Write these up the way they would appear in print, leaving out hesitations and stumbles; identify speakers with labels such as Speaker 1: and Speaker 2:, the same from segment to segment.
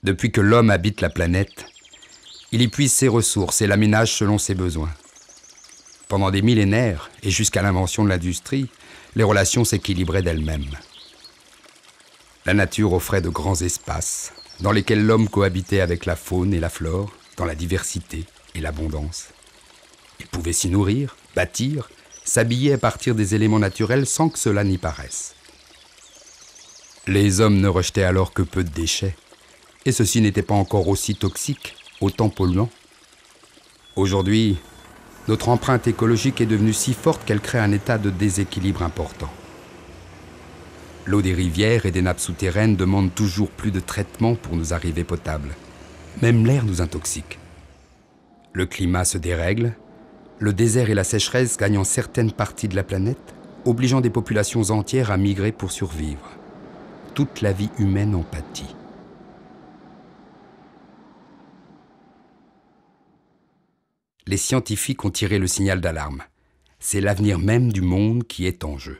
Speaker 1: Depuis que l'homme habite la planète, il y puise ses ressources et l'aménage selon ses besoins. Pendant des millénaires, et jusqu'à l'invention de l'industrie, les relations s'équilibraient d'elles-mêmes. La nature offrait de grands espaces, dans lesquels l'homme cohabitait avec la faune et la flore, dans la diversité et l'abondance. Il pouvait s'y nourrir, bâtir, s'habiller à partir des éléments naturels sans que cela n'y paraisse. Les hommes ne rejetaient alors que peu de déchets, et ceux-ci n'étaient pas encore aussi toxiques, autant polluants. Aujourd'hui, notre empreinte écologique est devenue si forte qu'elle crée un état de déséquilibre important. L'eau des rivières et des nappes souterraines demande toujours plus de traitement pour nous arriver potable. Même l'air nous intoxique. Le climat se dérègle, le désert et la sécheresse gagnent certaines parties de la planète, obligeant des populations entières à migrer pour survivre. Toute la vie humaine en pâtit. Les scientifiques ont tiré le signal d'alarme. C'est l'avenir même du monde qui est en jeu.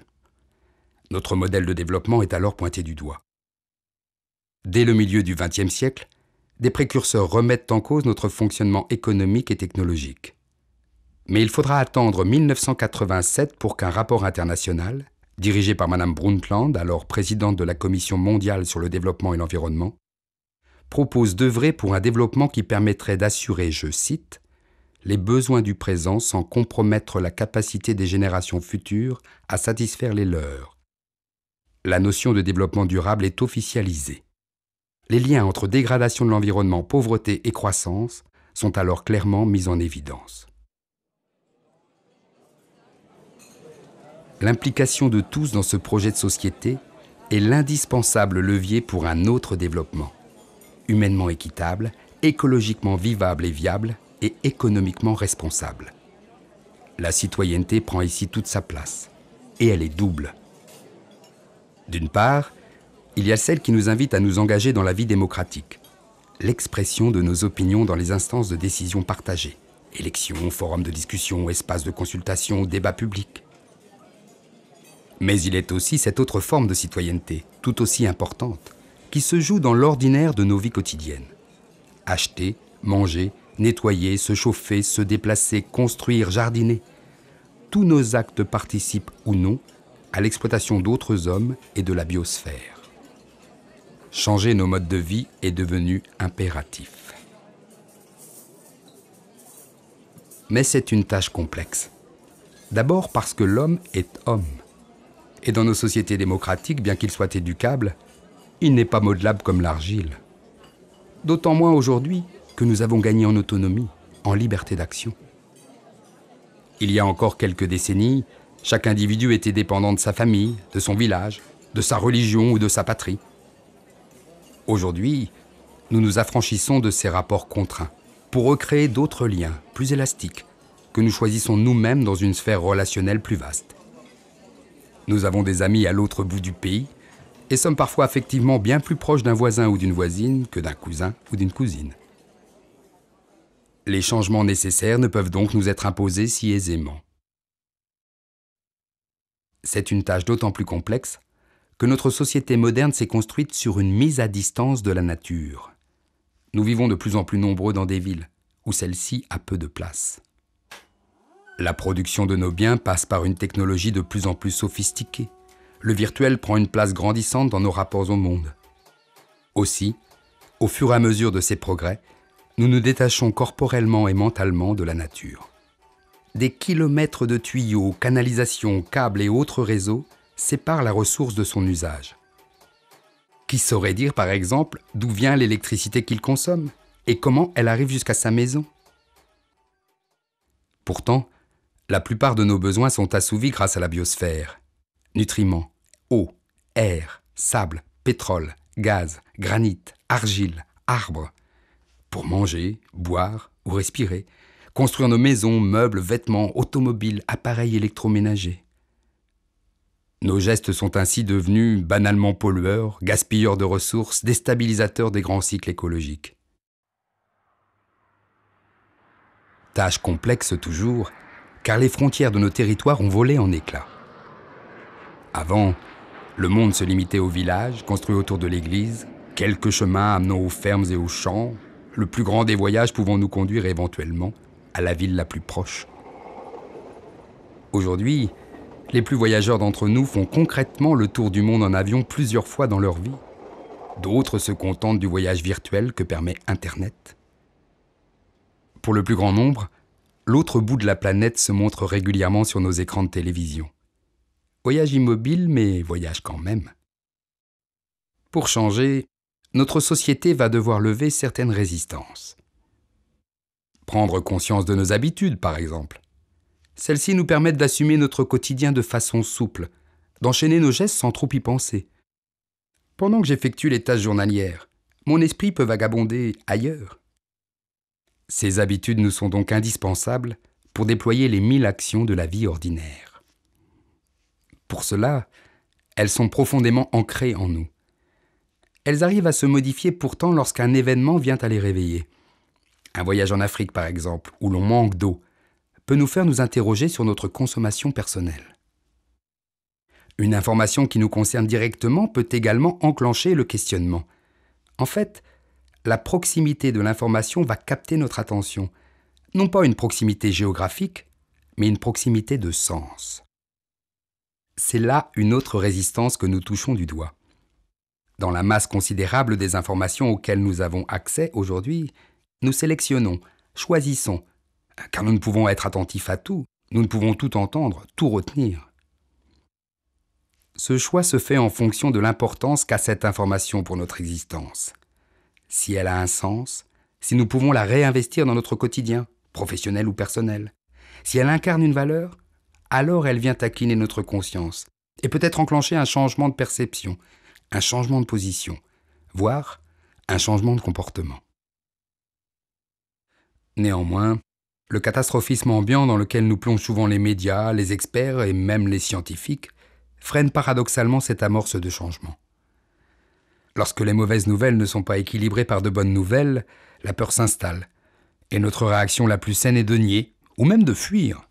Speaker 1: Notre modèle de développement est alors pointé du doigt. Dès le milieu du XXe siècle, des précurseurs remettent en cause notre fonctionnement économique et technologique. Mais il faudra attendre 1987 pour qu'un rapport international, dirigé par Mme Brundtland, alors présidente de la Commission mondiale sur le développement et l'environnement, propose d'œuvrer pour un développement qui permettrait d'assurer, je cite, « les besoins du présent sans compromettre la capacité des générations futures à satisfaire les leurs ». La notion de développement durable est officialisée. Les liens entre dégradation de l'environnement, pauvreté et croissance sont alors clairement mis en évidence. L'implication de tous dans ce projet de société est l'indispensable levier pour un autre développement, humainement équitable, écologiquement vivable et viable, et économiquement responsable. La citoyenneté prend ici toute sa place, et elle est double. D'une part, il y a celle qui nous invite à nous engager dans la vie démocratique, l'expression de nos opinions dans les instances de décision partagées, élections, forums de discussion, espaces de consultation, débats publics. Mais il est aussi cette autre forme de citoyenneté, tout aussi importante, qui se joue dans l'ordinaire de nos vies quotidiennes. Acheter, manger, nettoyer, se chauffer, se déplacer, construire, jardiner. Tous nos actes participent ou non à l'exploitation d'autres hommes et de la biosphère. Changer nos modes de vie est devenu impératif. Mais c'est une tâche complexe. D'abord parce que l'homme est homme. Et dans nos sociétés démocratiques, bien qu'il soit éducable, il n'est pas modelable comme l'argile. D'autant moins aujourd'hui que nous avons gagné en autonomie, en liberté d'action. Il y a encore quelques décennies, chaque individu était dépendant de sa famille, de son village, de sa religion ou de sa patrie. Aujourd'hui, nous nous affranchissons de ces rapports contraints pour recréer d'autres liens, plus élastiques, que nous choisissons nous-mêmes dans une sphère relationnelle plus vaste. Nous avons des amis à l'autre bout du pays et sommes parfois affectivement bien plus proches d'un voisin ou d'une voisine que d'un cousin ou d'une cousine. Les changements nécessaires ne peuvent donc nous être imposés si aisément. C'est une tâche d'autant plus complexe que notre société moderne s'est construite sur une mise à distance de la nature. Nous vivons de plus en plus nombreux dans des villes où celle-ci a peu de place. La production de nos biens passe par une technologie de plus en plus sophistiquée. Le virtuel prend une place grandissante dans nos rapports au monde. Aussi, au fur et à mesure de ces progrès, nous nous détachons corporellement et mentalement de la nature. Des kilomètres de tuyaux, canalisations, câbles et autres réseaux séparent la ressource de son usage. Qui saurait dire, par exemple, d'où vient l'électricité qu'il consomme et comment elle arrive jusqu'à sa maison? Pourtant, la plupart de nos besoins sont assouvis grâce à la biosphère. Nutriments, eau, air, sable, pétrole, gaz, granit, argile, arbres. Pour manger, boire ou respirer, construire nos maisons, meubles, vêtements, automobiles, appareils électroménagers. Nos gestes sont ainsi devenus banalement pollueurs, gaspilleurs de ressources, déstabilisateurs des grands cycles écologiques. Tâche complexe toujours, car les frontières de nos territoires ont volé en éclats. Avant, le monde se limitait aux villages construits autour de l'église, quelques chemins amenant aux fermes et aux champs, le plus grand des voyages pouvant nous conduire éventuellement à la ville la plus proche. Aujourd'hui, les plus voyageurs d'entre nous font concrètement le tour du monde en avion plusieurs fois dans leur vie. D'autres se contentent du voyage virtuel que permet Internet. Pour le plus grand nombre, l'autre bout de la planète se montre régulièrement sur nos écrans de télévision. Voyage immobile, mais voyage quand même. Pour changer, notre société va devoir lever certaines résistances. Prendre conscience de nos habitudes, par exemple. Celles-ci nous permettent d'assumer notre quotidien de façon souple, d'enchaîner nos gestes sans trop y penser. Pendant que j'effectue les tâches journalières, mon esprit peut vagabonder ailleurs. Ces habitudes nous sont donc indispensables pour déployer les 1000 actions de la vie ordinaire. Pour cela, elles sont profondément ancrées en nous. Elles arrivent à se modifier pourtant lorsqu'un événement vient à les réveiller. Un voyage en Afrique, par exemple, où l'on manque d'eau, peut nous faire nous interroger sur notre consommation personnelle. Une information qui nous concerne directement peut également enclencher le questionnement. En fait, la proximité de l'information va capter notre attention. Non pas une proximité géographique, mais une proximité de sens. C'est là une autre résistance que nous touchons du doigt. Dans la masse considérable des informations auxquelles nous avons accès aujourd'hui, nous sélectionnons, choisissons, car nous ne pouvons être attentifs à tout, nous ne pouvons tout entendre, tout retenir. Ce choix se fait en fonction de l'importance qu'a cette information pour notre existence. Si elle a un sens, si nous pouvons la réinvestir dans notre quotidien, professionnel ou personnel, si elle incarne une valeur, alors elle vient taquiner notre conscience et peut-être enclencher un changement de perception, un changement de position, voire un changement de comportement. Néanmoins, le catastrophisme ambiant dans lequel nous plongent souvent les médias, les experts et même les scientifiques freine paradoxalement cette amorce de changement. Lorsque les mauvaises nouvelles ne sont pas équilibrées par de bonnes nouvelles, la peur s'installe, et notre réaction la plus saine est de nier, ou même de fuir.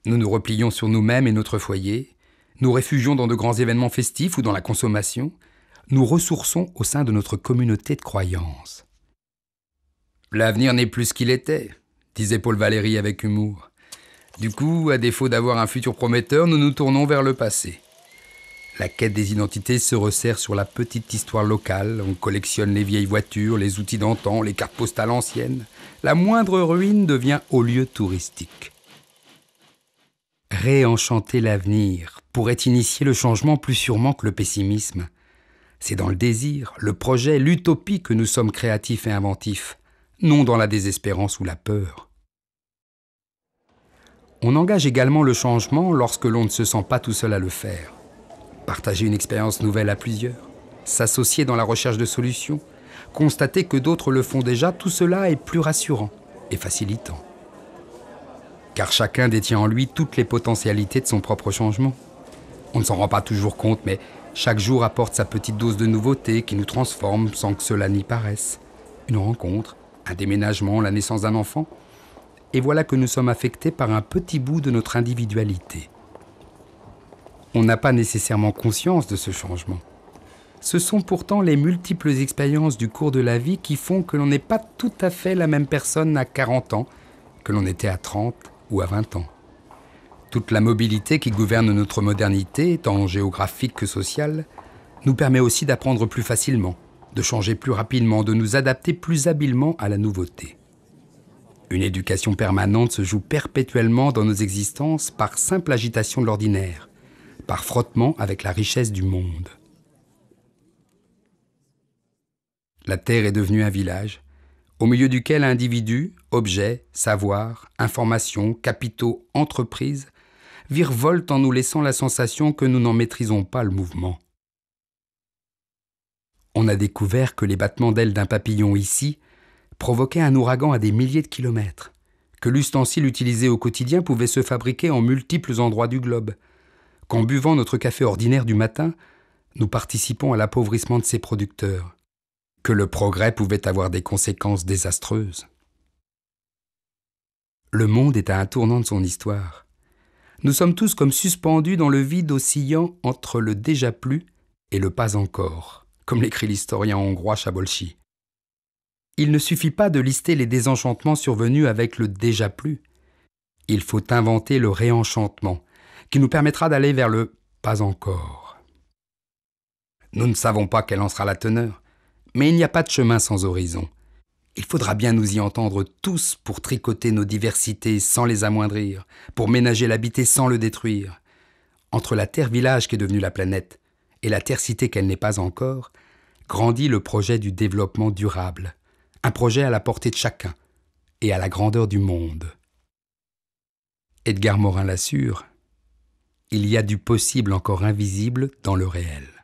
Speaker 1: Nous nous replions sur nous-mêmes et notre foyer, nous réfugions dans de grands événements festifs ou dans la consommation, nous ressourçons au sein de notre communauté de croyances. « L'avenir n'est plus ce qu'il était », disait Paul Valéry avec humour. Du coup, à défaut d'avoir un futur prometteur, nous nous tournons vers le passé. La quête des identités se resserre sur la petite histoire locale. On collectionne les vieilles voitures, les outils d'antan, les cartes postales anciennes. La moindre ruine devient haut lieu touristique. Réenchanter l'avenir pourrait initier le changement plus sûrement que le pessimisme. C'est dans le désir, le projet, l'utopie que nous sommes créatifs et inventifs, non dans la désespérance ou la peur. On engage également le changement lorsque l'on ne se sent pas tout seul à le faire. Partager une expérience nouvelle à plusieurs, s'associer dans la recherche de solutions, constater que d'autres le font déjà, tout cela est plus rassurant et facilitant. Car chacun détient en lui toutes les potentialités de son propre changement. On ne s'en rend pas toujours compte, mais chaque jour apporte sa petite dose de nouveauté qui nous transforme sans que cela n'y paraisse. Une rencontre, un déménagement, la naissance d'un enfant. Et voilà que nous sommes affectés par un petit bout de notre individualité. On n'a pas nécessairement conscience de ce changement. Ce sont pourtant les multiples expériences du cours de la vie qui font que l'on n'est pas tout à fait la même personne à 40 ans que l'on était à 30 ou à 20 ans. Toute la mobilité qui gouverne notre modernité, tant géographique que sociale, nous permet aussi d'apprendre plus facilement, de changer plus rapidement, de nous adapter plus habilement à la nouveauté. Une éducation permanente se joue perpétuellement dans nos existences par simple agitation de l'ordinaire, par frottement avec la richesse du monde. La Terre est devenue un village, au milieu duquel individus, objets, savoirs, informations, capitaux, entreprises virevoltent en nous laissant la sensation que nous n'en maîtrisons pas le mouvement. On a découvert que les battements d'ailes d'un papillon ici provoquaient un ouragan à des milliers de kilomètres, que l'ustensile utilisé au quotidien pouvait se fabriquer en multiples endroits du globe, qu'en buvant notre café ordinaire du matin, nous participons à l'appauvrissement de ses producteurs, que le progrès pouvait avoir des conséquences désastreuses. Le monde est à un tournant de son histoire. Nous sommes tous comme suspendus dans le vide oscillant entre le déjà plus et le pas encore, comme l'écrit l'historien hongrois Szabolcs. Il ne suffit pas de lister les désenchantements survenus avec le déjà plus. Il faut inventer le réenchantement, qui nous permettra d'aller vers le pas encore. Nous ne savons pas quelle en sera la teneur, mais il n'y a pas de chemin sans horizon. Il faudra bien nous y entendre tous pour tricoter nos diversités sans les amoindrir, pour ménager l'habité sans le détruire. Entre la Terre-Village qu'est devenue la planète et la Terre-Cité qu'elle n'est pas encore, grandit le projet du développement durable, un projet à la portée de chacun et à la grandeur du monde. Edgar Morin l'assure, il y a du possible encore invisible dans le réel.